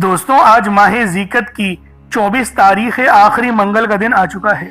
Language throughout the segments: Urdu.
دوستوں آج ماہ ذیقت کی 24 تاریخ آخری منگل کا دن آ چکا ہے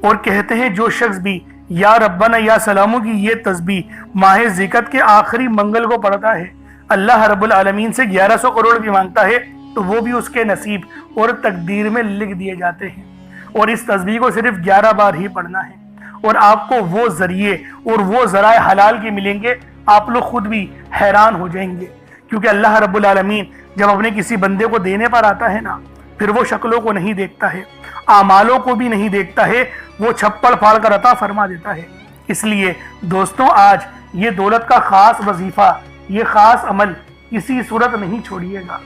اور کہتے ہیں جو شخص بھی یا ربنا یا سلاموں کی یہ تسبیح ماہ ذیقت کے آخری منگل کو پڑھتا ہے، اللہ رب العالمین سے 1100 کروڑ بھی مانگتا ہے تو وہ بھی اس کے نصیب اور تقدیر میں لکھ دیے جاتے ہیں۔ اور اس تسبیح کو صرف 11 بار ہی پڑھنا ہے اور آپ کو وہ ذریعے اور وہ ذرائع حلال کے ملیں گے، آپ لوگ خود بھی حیران ہو جائیں گے، کیونکہ اللہ رب العالمین جب اپنے کسی بندے کو دینے پر آتا ہے نا، پھر وہ شکلوں کو نہیں دیکھتا ہے، اعمالوں کو بھی نہیں دیکھتا ہے، وہ چھپڑ پھاڑ کر عطا فرما دیتا ہے۔ اس لیے دوستوں آج یہ دولت کا خاص وظیفہ، یہ خاص عمل کسی صورت نہیں چھوڑیے گا۔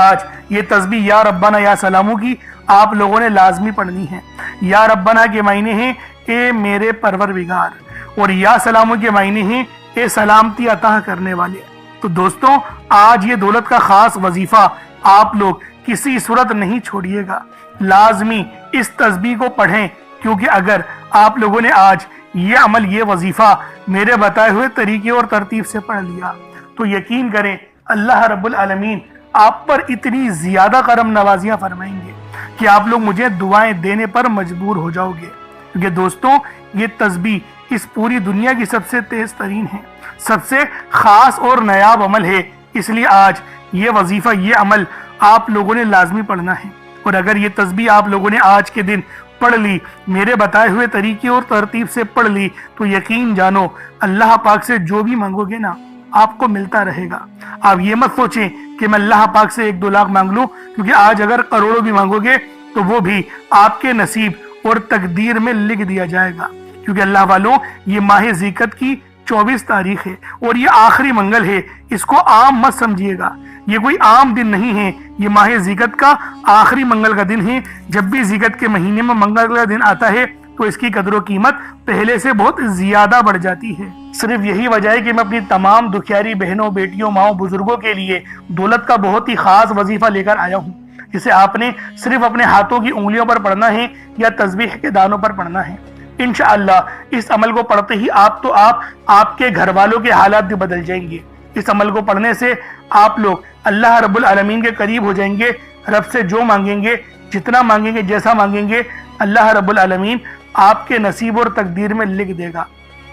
آج یہ تسبیح یا ربنا یا سلاموں کی آپ لوگوں نے لازمی پڑھنی ہے۔ یا ربنا کے معنی ہیں اے میرے پروردگار، اور یا سلاموں کے معنی ہیں اے سلامتی عطا کرنے والے۔ تو دوستوں آج یہ دولت کا خاص وظیفہ آپ لوگ کسی صورت نہیں چھوڑیے گا، لازمی اس تسبیح کو پڑھیں، کیونکہ اگر آپ لوگوں نے آج یہ عمل، یہ وظیفہ میرے بتائے ہوئے طریقے اور ترتیب سے پڑھ لیا تو یقین کریں اللہ رب العالمین آپ پر اتنی زیادہ کرم نوازیاں فرمائیں گے کہ آپ لوگ مجھے دعائیں دینے پر مجبور ہو جاؤ گے، کیونکہ دوستوں یہ تسبیح اس پوری دنیا کی سب سے تیز ترین ہے، سب سے خاص اور نایاب عمل ہے۔ اس لیے آج یہ وظیفہ، یہ عمل آپ لوگوں نے لازمی پڑھنا ہے، اور اگر یہ تسبیح آپ لوگوں نے آج کے دن پڑھ لی، میرے بتائے ہوئے طریقے اور ترتیب سے پڑھ لی، تو یقین جانو اللہ پاک سے جو بھی مانگو گے نا آپ کو ملتا رہے گا۔ آپ یہ مت سوچیں کہ میں اللہ پاک سے 1-2 لاکھ مانگ لوں، کیونکہ آج اگر کروڑوں بھی مانگو گے تو وہ بھی آپ کے نصیب اور تقدیر میں لکھ دیا جائے گا، کیونکہ اللہ والوں یہ ماہ ذیقت کی 24 تاریخ ہے اور یہ آخری منگل ہے۔ اس کو عام مت سمجھیے گا، یہ کوئی عام دن نہیں ہے، یہ ماہ ذیقت کا آخری منگل کا دن ہے۔ جب بھی ذیقت کے مہینے میں منگل کا دن آتا ہے تو اس کی قدر و قیمت پہلے سے بہت زیادہ بڑھ جاتی ہے۔ صرف یہی وجہ ہے کہ میں اپنی تمام دکھیاری بہنوں، بیٹیوں، ماؤں، بزرگوں کے لیے دولت کا بہت ہی خاص وظیفہ لے کر آیا ہوں، جسے آپ نے صرف اپنے ہاتھوں کی انگلیوں پر پڑھنا ہے یا تسبیح کے دانوں پر پڑھنا ہے۔ انشاءاللہ اس عمل کو پڑھتے ہی آپ کے گھر والوں کے حالات بھی بدل جائیں گے۔ اس عمل کو پڑھنے سے آپ لوگ اللہ رب العالمین کے قریب ہو جائیں گے، رب سے جو مانگیں گے، جتنا مانگیں گے، جیسا مانگیں گے، اللہ رب العالمین آپ کے نصیب اور تقدیر میں لکھ دے گا۔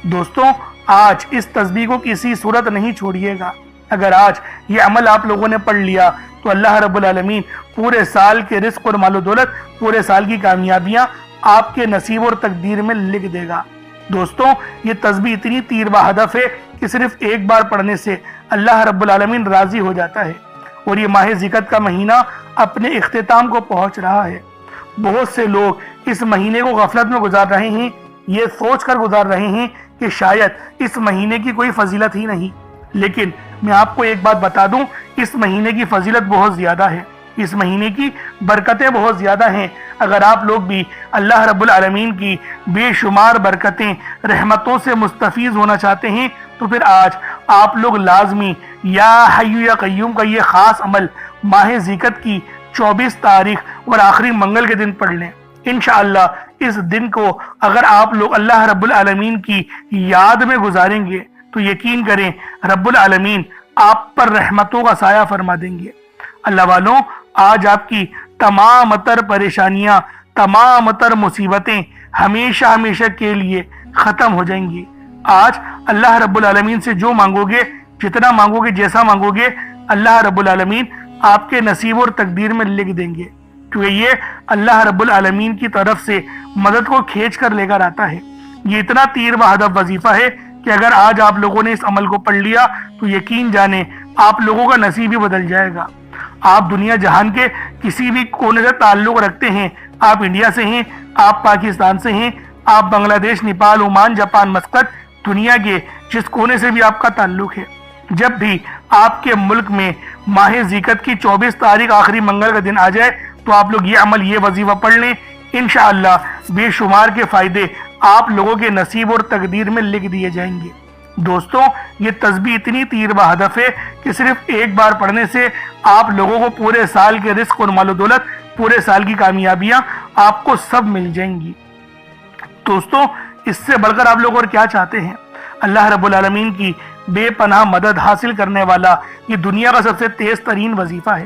دوستوں آج اس تسبیح کو کسی صورت نہیں چھوڑیے گا۔ اگر آج یہ عمل آپ لوگوں نے پڑھ لیا تو اللہ رب العالمین پورے سال کے رزق اور مال و دولت، پورے سال کی کامیابیاں آپ کے نصیب اور تقدیر میں لکھ دے گا۔ دوستوں یہ تسبیح اتنی تیر بہدف ہے کہ صرف ایک بار پڑھنے سے اللہ رب العالمین راضی ہو جاتا ہے، اور یہ ماہ ذیقت کا مہینہ اپنے اختتام کو پہنچ رہا ہے۔ بہت سے لوگ اس مہینے کو غفلت میں گزار رہے ہیں، یہ سوچ کر گزار رہے ہیں کہ شاید اس مہینے کی کوئی فضیلت ہی نہیں، لیکن میں آپ کو ایک بات بتا دوں، اس مہینے کی فضیلت بہت زیادہ ہے، اس مہینے کی برکتیں بہت زیادہ ہیں۔ اگر آپ لوگ بھی اللہ رب العالمین کی بے شمار برکتیں، رحمتوں سے مستفیض ہونا چاہتے ہیں تو پھر آج آپ لوگ لازمی یا حی یا قیوم کا یہ خاص عمل ماہ ذیقت کی 24 تاریخ اور آخری منگل کے دن پڑھ لیں۔ انشاءاللہ اس دن کو اگر آپ لوگ اللہ رب العالمین کی یاد میں گزاریں گے تو یقین کریں رب العالمین آپ پر رحمتوں کا سایہ فرما دیں گے۔ اللہ والوں آج آپ کی تمام تر پریشانیاں، تمام تر مصیبتیں ہمیشہ کے لیے ختم ہو جائیں گی۔ آج اللہ رب العالمین سے جو مانگو گے، جتنا مانگو گے، جیسا مانگو گے، اللہ رب العالمین آپ کے نصیب اور تقدیر میں لکھ دیں گے، کیونکہ یہ اللہ رب العالمین کی طرف سے مدد کو کھینچ کر لے کر آتا ہے۔ یہ اتنا تیر بہدف وظیفہ ہے کہ اگر آج آپ لوگوں نے اس عمل کو پڑھ لیا تو یقین جانیں آپ لوگوں کا نصیب ہی بدل جائے گا۔ آپ دنیا جہان کے کسی بھی کونے سے تعلق رکھتے ہیں، آپ انڈیا سے ہیں، آپ پاکستان سے ہیں، آپ بنگلہ دیش، نیپال، عمان، جاپان، مسقط، دنیا کے جس کونے سے بھی آپ کا تعلق ہے، جب بھی آپ کے ملک میں ماہ ذیقت کی 24 تاریخ آخری منگل کا دن آ جائے تو آپ لوگ یہ عمل، یہ وظیفہ پڑھ لیں۔ انشاءاللہ بے شمار کے فائدے آپ لوگوں کے نصیب اور تقدیر میں لکھ دیے جائیں گے۔ دوستوں یہ تسبیح اتنی تیر بہدف ہے کہ صرف ایک بار پڑھنے سے آپ لوگوں کو پورے سال کے رزق اور مال و دولت، پورے سال کی کامیابیاں آپ کو سب مل جائیں گی۔ دوستوں اس سے بڑھ کر آپ لوگ اور کیا چاہتے ہیں؟ اللہ رب العالمین کی بے پناہ مدد حاصل کرنے والا یہ دنیا کا سب سے تیز ترین وظیفہ ہے،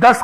10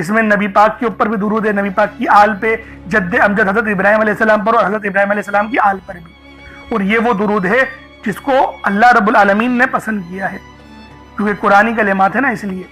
اس میں نبی پاک کے اوپر بھی درود ہے، نبی پاک کی آل پہ، جد امجد حضرت ابراہیم علیہ السلام پر اور حضرت ابراہیم علیہ السلام کی آل پر بھی، اور یہ وہ درود ہے جس کو اللہ رب العالمین نے پسند کیا ہے، کیونکہ قرآنی کلمات ہے نا، اس لیے۔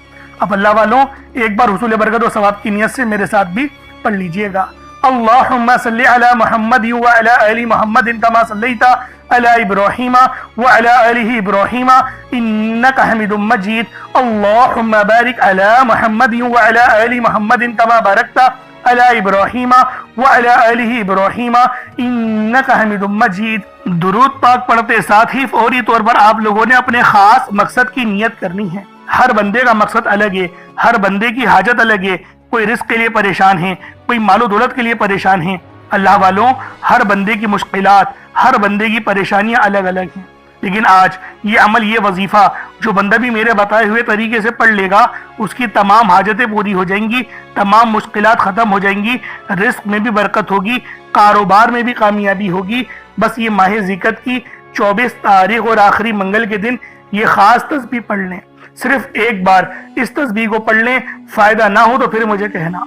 اب اللہ والوں ایک بار حصول برکت و ثواب کی نیت سے میرے ساتھ بھی پڑھ لیجئے گا۔ اللہم صلی علی محمد وعلی آل محمد کما صلیت علی ابراہیم وعلی آل ابراہیم انک حمید مجید۔ اللہم بارک علی محمد وعلی آل محمد کما بارکت علی ابراہیم وعلی آل ابراہیم انک حمید مجید۔ درود پاک پڑھتے ساتھ ہی فوری طور پر آپ لوگوں نے اپنے خاص مقصد کی نیت کرنی ہے۔ ہر بندے کا مقصد الگ ہے، ہر بندے کی حاجت الگ ہے، کوئی رزق کے لیے پریشان ہے، کوئی مال و دولت کے لیے پریشان ہے۔ اللہ والوں ہر بندے کی مشکلات، ہر بندے کی پریشانیاں الگ الگ ہیں، لیکن آج یہ عمل، یہ وظیفہ جو بندہ بھی میرے بتائے ہوئے طریقے سے پڑھ لے گا، اس کی تمام حاجتیں پوری ہو جائیں گی، تمام مشکلات ختم ہو جائیں گی، رزق میں بھی برکت ہوگی، کاروبار میں بھی کامیابی ہوگی۔ بس یہ ماہ ذیقت کی 24 تاریخ اور آخری منگل کے دن یہ خاص تسبیح پڑھ لیں، صرف ایک بار اس تسبیح کو پڑھ لیں، فائدہ نہ ہو تو پھر مجھے کہنا۔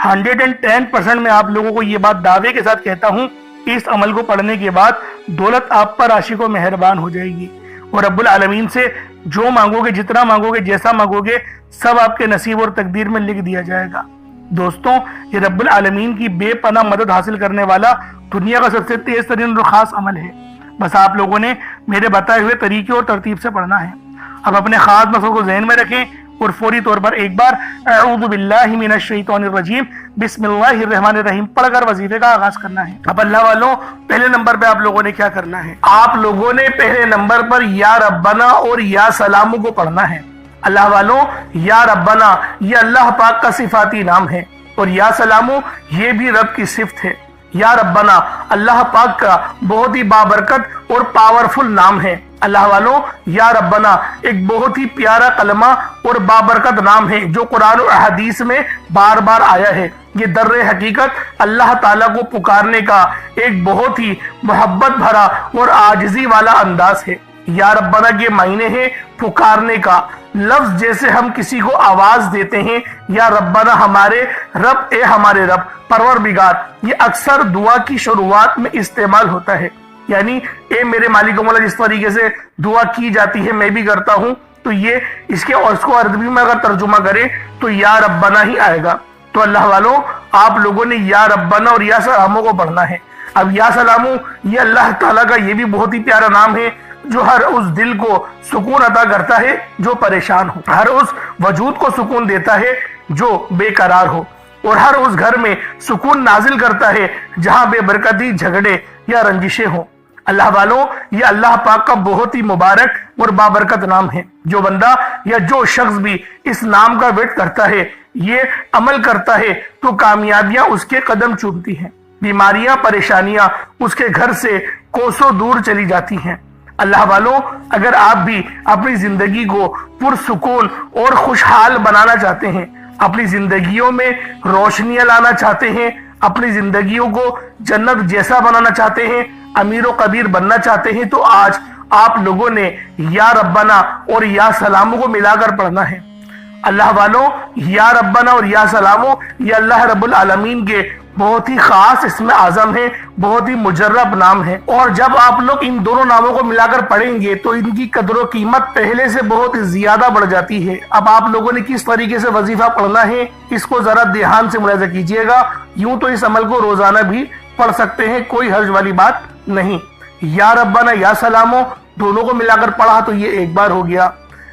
110% میں آپ لوگوں کو یہ بات دعوے کے ساتھ کہتا ہوں کہ اس عمل کو پڑھنے کے بعد دولت آپ پر عاشق و مہربان ہو جائے گی، اور رب العالمین سے جو مانگو گے، جتنا مانگو گے، جیسا مانگو گے، سب آپ کے نصیب اور تقدیر میں لکھ دیا جائے گا۔ دوستوں یہ رب العالمین کی بے پناہ مدد حاصل کرنے والا دنیا کا سب سے تیز ترین اور خاص عمل ہے، بس آپ لوگوں نے میرے بتائے ہوئے طریقے اور ترتیب سے پڑھنا ہے۔ اب اپنے خاص مقصد کو ذہن میں رکھیں اور فوری طور پر ایک بار اعوذ باللہ من الشیطان الرجیم بسم اللہ الرحمن الرحیم پڑھ کر وظیفے کا آغاز کرنا ہے۔ اب اللہ والوں پہلے نمبر پہ آپ لوگوں نے کیا کرنا ہے؟ آپ لوگوں نے پہلے نمبر پر یا ربنا اور یا سلامو کو پڑھنا ہے۔ اللہ والوں یا ربنا یہ اللہ پاک کا صفاتی نام ہے، اور یا سلامو یہ بھی رب کی صفت ہے۔ یا ربنا اللہ پاک کا بہت ہی بابرکت اور پاورفل نام ہے۔ اللہ والوں یا ربنا ایک بہت ہی پیارا کلمہ اور بابرکت نام ہے جو قرآن و حدیث میں بار بار آیا ہے۔ یہ در حقیقت اللہ تعالیٰ کو پکارنے کا ایک بہت ہی محبت بھرا اور عاجزی والا انداز ہے۔ یا ربنا کے معنی ہے پکارنے کا، لفظ جیسے ہم کسی کو آواز دیتے ہیں یا ربنا ہمارے رب، اے ہمارے رب، پروردگار، یہ اکثر دعا کی شروعات میں استعمال ہوتا ہے، یعنی اے میرے مالک و مولا، جس طریقے سے دعا کی جاتی ہے میں بھی کرتا ہوں، تو یہ اس کو عربی میں اگر ترجمہ کرے تو یا ربنا ہی آئے گا۔ تو اللہ والوں آپ لوگوں نے یا ربنا اور یا سلامو کو پڑھنا ہے۔ اب یا سلامو یہ اللہ تعالیٰ کا یہ بھی بہت ہی پیارا نام ہے جو ہر اس دل کو سکون عطا کرتا ہے جو پریشان ہو، ہر اس وجود کو سکون دیتا ہے جو بے قرار ہو، اور ہر اس گھر میں سکون نازل کرتا ہے جہاں بے برکتی، جھگڑے یا رنجشیں ہوں۔ اللہ والوں یہ اللہ پاک کا بہت ہی مبارک اور بابرکت نام ہے۔ جو بندہ یا جو شخص بھی اس نام کا ورد کرتا ہے، یہ عمل کرتا ہے، تو کامیابیاں اس کے قدم چومتی ہیں، بیماریاں، پریشانیاں اس کے گھر سے کوسوں دور چلی جاتی ہیں۔ اللہ والوں اگر آپ بھی اپنی زندگی کو پرسکون اور خوشحال بنانا چاہتے ہیں، اپنی زندگیوں میں روشنیاں لانا چاہتے ہیں، اپنی زندگیوں کو جنت جیسا بنانا چاہتے ہیں، امیر و کبیر بننا چاہتے ہیں، تو آج آپ لوگوں نے یا ربنا اور یا سلامو کو ملا کر پڑھنا ہے۔ اللہ والوں یا ربنا اور یا سلامو یہ اللہ رب العالمین کے بہت ہی خاص اسم اعظم ہے، بہت ہی مجرب نام ہے، اور جب آپ لوگ ان دونوں ناموں کو ملا کر پڑھیں گے تو ان کی قدر و قیمت پہلے سے بہت زیادہ بڑھ جاتی ہے۔ اب آپ لوگوں نے کس طریقے سے وظیفہ پڑھنا ہے اس کو ذرا دھیان سے ملاحظہ کیجئے گا۔ یوں تو اس عمل کو روزانہ بھی پڑھ سکتے ہیں، کوئی حرج والی بات نہیں۔ یا ربنا یا سلامو دونوں کو ملا کر پڑھا تو یہ ایک بار ہو گیا،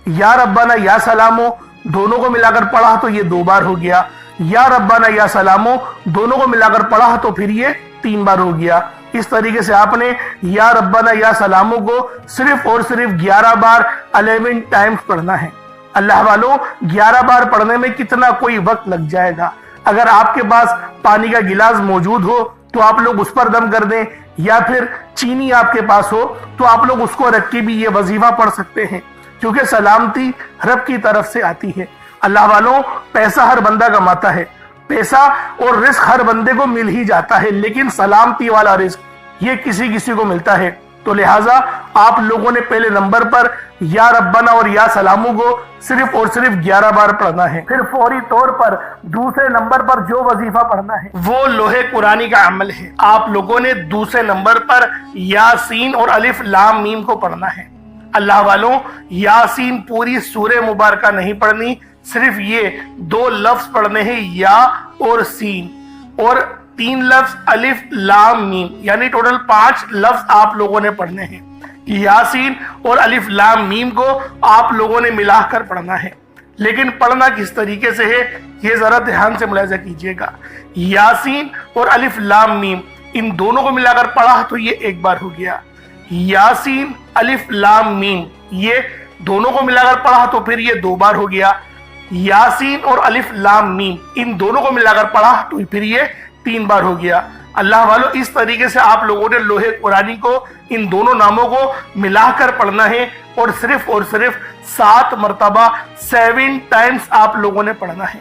یا ربنا یا سلامو دونوں کو ملا کر پڑھا تو یہ 2 بار ہو گیا، یا ربنا یا سلامو دونوں کو ملا کر پڑھا تو پھر یہ 3 بار ہو گیا۔ اس طریقے سے آپ نے یا ربنا یا سلامو کو صرف اور صرف 11 بار 11 ٹائمز پڑھنا ہے۔ اللہ والوں 11 بار پڑھنے میں کتنا کوئی وقت لگ جائے گا۔ اگر آپ کے پاس پانی کا گلاس موجود ہو تو آپ لوگ اس پر دم کر دیں، یا پھر چینی آپ کے پاس ہو تو آپ لوگ اس کو رکھ کے بھی یہ وظیفہ پڑھ سکتے ہیں، کیونکہ سلامتی رب کی طرف سے آتی ہے۔ اللہ والوں پیسہ ہر بندہ کماتا ہے، پیسہ اور رزق ہر بندے کو مل ہی جاتا ہے، لیکن سلامتی والا رزق یہ کسی کسی کو ملتا ہے۔ تو لہٰذا آپ لوگوں نے پہلے نمبر پر یا ربنا اور یا سلامو کو صرف اور صرف 11 بار پڑھنا ہے۔ پھر فوری طور پر دوسرے نمبر پر جو وظیفہ پڑھنا ہے وہ لوح قرآنی کا عمل ہے۔ آپ لوگوں نے دوسرے نمبر پر یاسین اور الف لام میم کو پڑھنا ہے۔ اللہ والوں، یاسین پوری سورہ مبارکہ نہیں پڑھنی، صرف یہ 2 لفظ پڑھنے ہیں، یا اور سین، اور 3 لفظ الف لام میم، یعنی ٹوٹل 5 لفظ آپ لوگوں نے پڑھنے ہیں۔ یاسین اور الف لام میم کو آپ لوگوں نے ملا کر پڑھنا ہے، لیکن پڑھنا کس طریقے سے ہے یہ ذرا دھیان سے ملاحظہ کیجئے گا۔ یاسین اور الف لام میم ان دونوں کو ملا کر پڑھا تو یہ 1 بار ہو گیا، یاسین الف لام میم یہ دونوں کو ملا کر پڑھا تو پھر یہ 2 بار ہو گیا، یاسین اور الف لام میم ان دونوں کو ملا کر پڑھا تو پھر یہ 3 بار ہو گیا۔ اللہ والو، اس طریقے سے آپ لوگوں نے لوح قرآنی کو ان دونوں ناموں کو ملا کر پڑھنا ہے، اور صرف 7 مرتبہ 7 ٹائمز آپ لوگوں نے پڑھنا ہے۔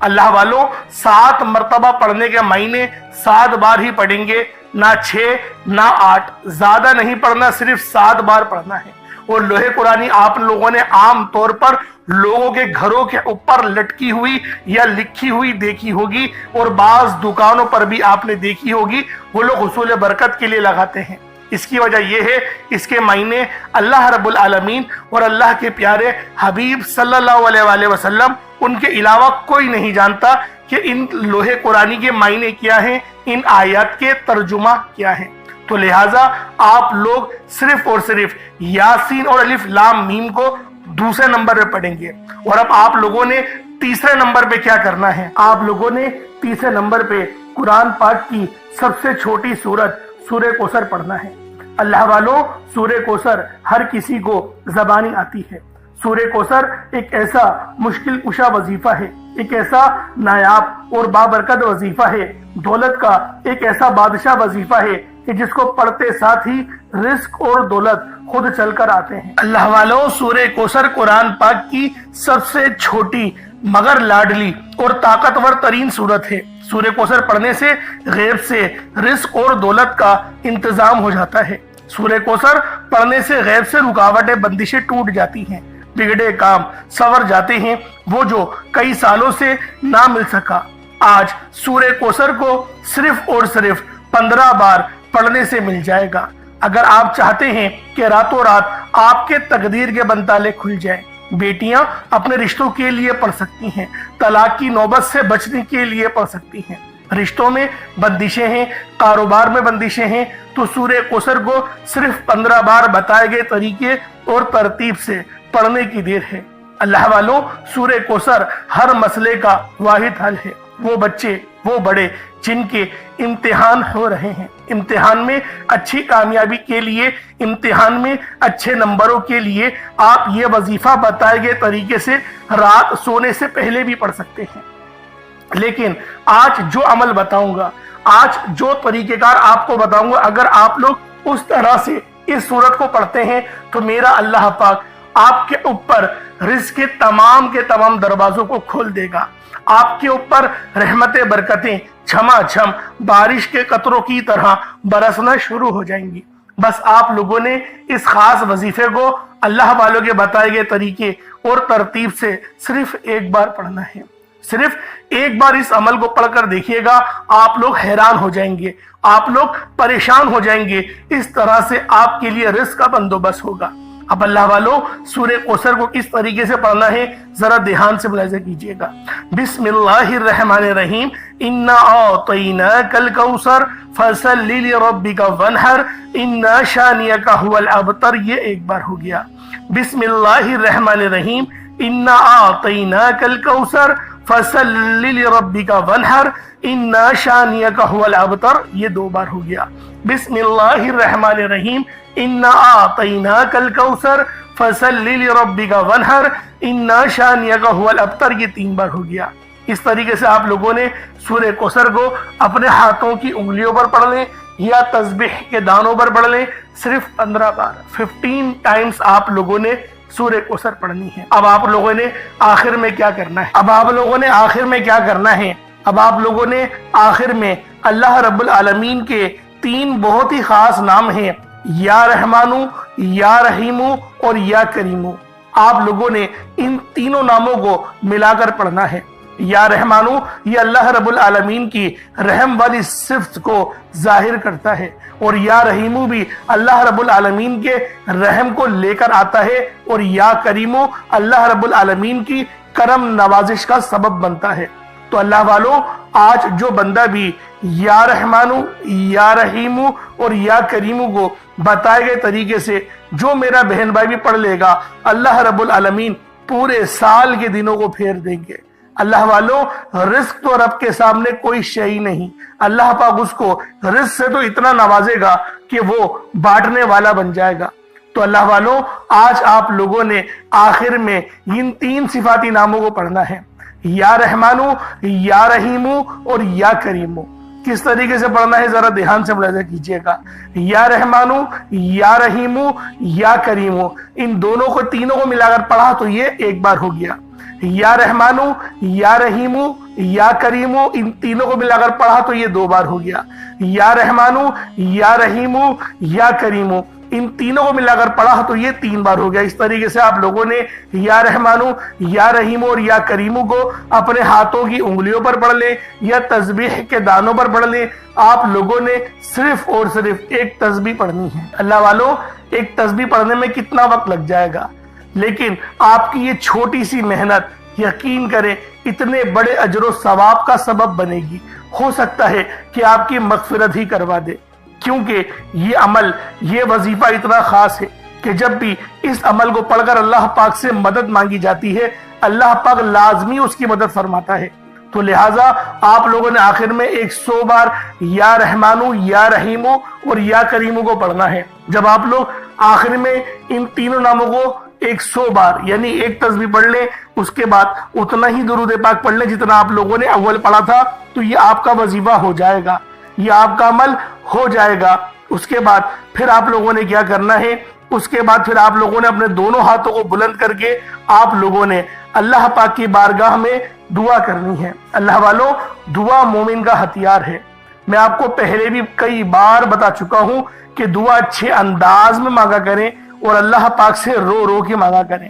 اللہ والو، 7 مرتبہ پڑھنے کے معنی 7 بار ہی پڑھیں گے، نہ 6 نہ 8، زیادہ نہیں پڑھنا، صرف 7 بار پڑھنا ہے۔ اور لوح قرآنی آپ لوگوں نے عام طور پر لوگوں کے گھروں کے اوپر لٹکی ہوئی یا لکھی ہوئی دیکھی ہوگی، اور بعض دکانوں پر بھی آپ نے دیکھی ہوگی، وہ لوگ حصول برکت کے لیے لگاتے ہیں۔ اس کی وجہ یہ ہے، اس کے معنی اللہ رب العالمین اور اللہ کے پیارے حبیب صلی اللہ علیہ وآلہ وسلم ان کے علاوہ کوئی نہیں جانتا کہ ان لوح قرآنی کے معنی کیا ہیں، ان آیات کے ترجمہ کیا ہیں۔ تو لہٰذا آپ لوگ صرف اور صرف یاسین اور الف لام میم کو دوسرے نمبر پہ پڑھیں گے۔ اور اب آپ لوگوں نے تیسرے نمبر پہ کیا کرنا ہے؟ آپ لوگوں نے تیسرے نمبر پہ قرآن پاک کی سب سے چھوٹی سورت سورہ کوثر پڑھنا ہے۔ اللہ والوں، سورہ کوثر ہر کسی کو زبانی آتی ہے۔ سورہ کوثر ایک ایسا مشکل کشا وظیفہ ہے، ایک ایسا نایاب اور بابرکت وظیفہ ہے، دولت کا ایک ایسا بادشاہ وظیفہ ہے کہ جس کو پڑھتے ساتھ ہی رزق اور دولت خود چل کر آتے ہیں۔ اللہ والوں، سورہ کوثر قرآن پاک کی سب سے چھوٹی مگر لاڈلی اور طاقتور ترین سورت ہے۔ سورہ کوثر پڑھنے سے غیب سے رزق اور دولت کا انتظام ہو جاتا ہے۔ سورہ کوثر پڑھنے سے غیب سے رکاوٹیں بندشیں ٹوٹ جاتی ہیں، بگڑے کام سنور جاتے ہیں، وہ جو کئی سالوں سے نہ مل سکا آج سورہ کوثر کو صرف اور صرف 15 بار پڑھنے سے مل جائے گا۔ اگر آپ چاہتے ہیں کہ راتوں رات آپ کے تقدیر کے بنتالے کھل جائیں، بیٹیاں اپنے رشتوں کے لیے پڑھ سکتی ہیں، طلاق کی نوبت سے بچنے کے لیے پڑھ سکتی ہیں، رشتوں میں بندشیں ہیں، کاروبار میں بندشیں ہیں، تو سورہ کوثر کو صرف 15 بار بتائے گئے طریقے اور ترتیب سے پڑھنے کی دیر ہے۔ اللہ والوں، سورہ کوثر ہر مسئلے کا واحد حل ہے۔ وہ بچے، وہ بڑے جن کے امتحان ہو رہے ہیں، امتحان میں اچھی کامیابی کے لیے، امتحان میں اچھے نمبروں کے لیے آپ یہ وظیفہ بتائے گئے طریقے سے رات سونے سے پہلے بھی پڑھ سکتے ہیں۔ لیکن آج جو عمل بتاؤں گا، آج جو طریقہ کار آپ کو بتاؤں گا، اگر آپ لوگ اس طرح سے اس سورت کو پڑھتے ہیں تو میرا اللہ پاک آپ کے اوپر رزق کے تمام دروازوں کو کھول دے گا۔ آپ کے اوپر رحمتیں، برکتیں چھما چھم بارش کے قطروں کی طرح برسنا شروع ہو جائیں گی۔ بس آپ لوگوں نے اس خاص وظیفے کو اللہ والوں کے بتائے گئے طریقے اور ترتیب سے صرف 1 بار پڑھنا ہے۔ صرف 1 بار اس عمل کو پڑھ کر دیکھیے گا، آپ لوگ حیران ہو جائیں گے، آپ لوگ پریشان ہو جائیں گے، اس طرح سے آپ کے لیے رزق کا بندوبست ہوگا۔ اب اللہ والوں، سورہ کوثر کو کس طریقے سے پڑھنا ہے ذرا دھیان سے ملاحظہ کیجئے گا۔ بسم اللہ الرحمن الرحیم، انا اعطیناک الکوثر فصل لربک وانحر ان شانئک هو الابتر، یہ 1 بار ہو گیا۔ بسم اللہ الرحمن الرحیم، انا اعطیناک الکوثر فصل لربک وانحر ان شانئک هو الابتر، یہ 2 بار ہو گیا۔ بسم اللہ الرحمن الرحیم، انا اعطیناک الکوثر فصل لربک وانحر ان شانئک هو الابتر، یہ 3 بار ہو گیا۔ اس طریقے سے آپ لوگوں نے سورہ کوثر کو اپنے ہاتھوں کی انگلیوں پر پڑھ لیں یا تسبیح کے دانوں پر پڑھ لیں، صرف 15 بار 15 ٹائمز آپ لوگوں نے سورہ کوثر پڑھنی ہے۔ اب آپ لوگوں نے آخر میں کیا کرنا ہے؟ اب آپ لوگوں نے آخر میں اللہ رب العالمین کے 3 بہت ہی خاص نام ہیں، یا رحمانو، یا رحیمو اور یا کریمو، آپ لوگوں نے ان تینوں ناموں کو ملا کر پڑھنا ہے۔ یا رحمانو یہ اللہ رب العالمین کی رحم والی صفت کو ظاہر کرتا ہے، اور یا رحیمو بھی اللہ رب العالمین کے رحم کو لے کر آتا ہے، اور یا کریمو اللہ رب العالمین کی کرم نوازش کا سبب بنتا ہے۔ تو اللہ والوں، آج جو بندہ بھی یا رحمانو، یا رحیمو اور یا کریمو کو بتائے گئے طریقے سے جو میرا بہن بھائی بھی پڑھ لے گا، اللہ رب العالمین پورے سال کے دنوں کو پھیر دیں گے۔ اللہ والوں، رزق تو رب کے سامنے کوئی شے نہیں، اللہ پاک اس کو رزق سے تو اتنا نوازے گا کہ وہ بانٹنے والا بن جائے گا۔ تو اللہ والوں، آج آپ لوگوں نے آخر میں ان تین صفاتی ناموں کو پڑھنا ہے، یا رحمانو، یا رحیمو اور یا کریمو۔ کس طریقے سے پڑھنا ہے ذرا دھیان سے ملاحظہ کیجئے گا۔ یا رحمانو، یا رحیمو، یا کریمو، ان دونوں کو تینوں کو ملا کر پڑھا تو یہ ایک بار ہو گیا۔ یا رحمانو، یا رحیمو، یا کریمو، ان تینوں کو ملا کر پڑھا تو یہ دو بار ہو گیا۔ یا رحمانو، یا رحیمو، یا کریمو، ان تینوں کو ملا کر پڑھا تو یہ تین بار ہو گیا۔ اس طریقے سے آپ لوگوں نے یا رحمانو، یا رحیمو اور یا کریمو کو اپنے ہاتھوں کی انگلیوں پر پڑھ لیں یا تسبیح کے دانوں پر پڑھ لیں۔ آپ لوگوں نے صرف اور صرف ایک تسبیح پڑھنی ہے۔ اللہ والوں، ایک تسبیح پڑھنے میں کتنا وقت لگ جائے گا، لیکن آپ کی یہ چھوٹی سی محنت یقین کریں اتنے بڑے اجر و ثواب کا سبب بنے گی۔ ہو سکتا ہے کہ آپ کی مغفرت ہی کروا دے، کیونکہ یہ عمل، یہ وظیفہ اتنا خاص ہے کہ جب بھی اس عمل کو پڑھ کر اللہ پاک سے مدد مانگی جاتی ہے، اللہ پاک لازمی اس کی مدد فرماتا ہے۔ تو لہٰذا آپ لوگوں نے آخر میں 100 بار یا رحمانو، یا رحیمو اور یا کریمو کو پڑھنا ہے۔ جب آپ لوگ آخر میں ان تینوں ناموں کو 100 بار یعنی ایک تسبیح پڑھ لیں، اس کے بعد اتنا ہی درود پاک پڑھ لیں جتنا آپ لوگوں نے اول پڑھا تھا، تو یہ آپ کا وظیفہ ہو جائے گا، یہ آپ کا عمل ہو جائے گا۔ اس کے بعد پھر آپ لوگوں نے کیا کرنا ہے، اس کے بعد پھر آپ لوگوں نے اپنے دونوں ہاتھوں کو بلند کر کے آپ لوگوں نے اللہ پاک کی بارگاہ میں دعا کرنی ہے۔ اللہ والوں، دعا مومن کا ہتھیار ہے۔ میں آپ کو پہلے بھی کئی بار بتا چکا ہوں کہ دعا اچھے انداز میں مانگا کریں اور اللہ پاک سے رو رو کے مانگا کریں۔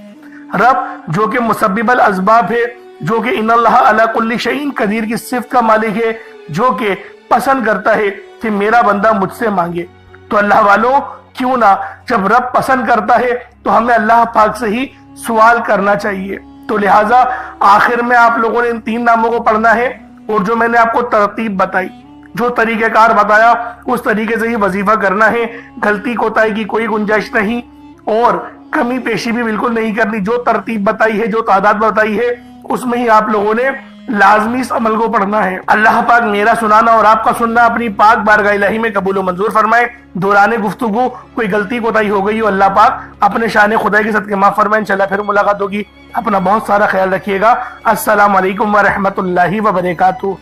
رب جو کہ مسبب الاسباب ہے، جو کہ ان اللہ علی کل شیء قدیر کی صفت کا مالک ہے، جو کہ پسند کرتا ہے کہ میرا بندہ مجھ سے مانگے، تو اللہ والوں کیوں نہ جب رب پسند کرتا ہے تو ہمیں اللہ پاک سے ہی سوال کرنا چاہیے۔ تو لہٰذا آخر میں آپ لوگوں نے ان تین ناموں کو پڑھنا ہے، اور جو میں نے آپ کو ترتیب بتائی، جو طریقہ کار بتایا، اس طریقے سے ہی وظیفہ کرنا ہے۔ غلطی کوتاہی کی کوئی گنجائش نہیں، اور کمی پیشی بھی بالکل نہیں کرنی۔ جو ترتیب بتائی ہے، جو تعداد بتائی ہے، اس میں ہی آپ لوگوں نے لازمی اس عمل کو پڑھنا ہے۔ اللہ پاک میرا سنانا اور آپ کا سننا اپنی پاک بارگاہ الہی میں قبول و منظور فرمائے۔ دوران گفتگو کوئی غلطی کوتاہی ہو گئی ہو، اللہ پاک اپنے شان خدا کے صدقے معاف فرمائے۔ انشاءاللہ پھر ملاقات ہوگی۔ اپنا بہت سارا خیال رکھیے گا۔ السلام علیکم ورحمۃ اللہ وبرکاتہ۔